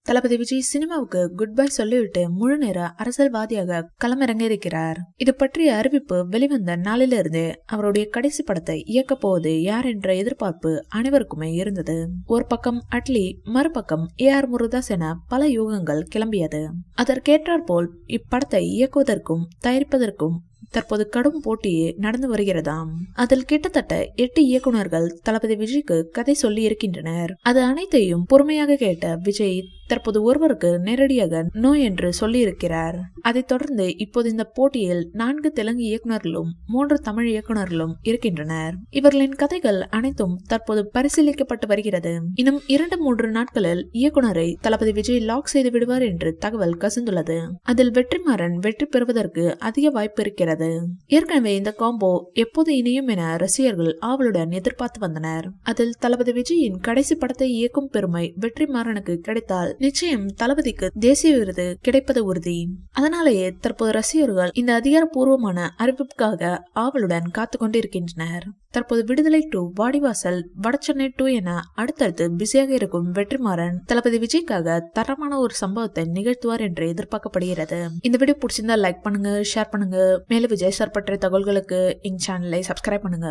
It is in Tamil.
தளபதி விஜய் சினிமாவுக்கு குட் பை சொல்லிவிட்டு முழு நேர அரசியல்வாதியாக களமிறங்க இருக்கிறார். இது பற்றிய அறிவிப்பு வெளிவந்த நாளிலிருந்து அவருடைய கடைசி படத்தை இயக்க போவது யார் என்ற எதிர்பார்ப்பு அனைவருக்குமே இருந்தது. ஒரு பக்கம் அட்லி, மறுபக்கம் AR முருகதாஸ் என பல யூகங்கள் கிளம்பியது. அதற்கேற்றாற்போல் இப்படத்தை இயக்குவதற்கும் தயாரிப்பதற்கும் தற்போது கடும் போட்டியே நடந்து வருகிறதாம். அதில் கிட்டத்தட்ட 8 இயக்குனர்கள் தளபதி விஜய்க்கு கதை சொல்லி இருக்கின்றனர். அது அனைத்தையும் பொறுமையாக கேட்ட விஜய் தற்போது ஒருவருக்கு நேரடியாக நோ என்று சொல்லி இருக்கிறார். அதைத் தொடர்ந்து இப்போது இந்த போட்டியில் 4 தெலுங்கு இயக்குனர்களும் 3 தமிழ் இயக்குனர்களும் இருக்கின்றனர். இவர்களின் கதைகள் அனைத்தும் தற்போது பரிசீலிக்கப்பட்டு வருகிறது. இன்னும் 2-3 நாட்களில் இயக்குனரை தளபதி விஜய் லாக் செய்து விடுவார் என்று தகவல் கசிந்துள்ளது. அதில் வெற்றிமாறன் வெற்றி பெறுவதற்கு அதிக வாய்ப்பு இருக்கிறது. ஏற்கனவே இந்த காம்போ எப்போது இணையும் என ரசிகர்கள் ஆவலுடன் எதிர்பார்த்து வந்தனர். அதில் தளபதி விஜயின் கடைசி படத்தை இயக்கும் பெருமை வெற்றிமாறனுக்கு கிடைத்தால் நிச்சயம் தளபதிக்கு தேசிய விருது கிடைப்பது உறுதி. அதனாலேயே தற்போது ரசிகர்கள் இந்த அதிகாரப்பூர்வமான அறிவிப்புக்காக ஆவலுடன் காத்து கொண்டிருக்கின்றனர். தற்போது விடுதலை 2, வாடிவாசல், வடசென்னை 2 என அடுத்தடுத்து பிஸியாக இருக்கும் வெற்றிமாறன் தளபதி விஜய்க்காக தரமான ஒரு சம்பவத்தை நிகழ்த்துவார் என்று எதிர்பார்க்கப்படுகிறது. இந்த வீடியோ பிடிச்சிருந்தா லைக் பண்ணுங்க, ஷேர் பண்ணுங்க. மேலும் விஜய் சார் பற்றிய தகவல்களுக்கு எங்க சேனலை சப்ஸ்கிரைப் பண்ணுங்க.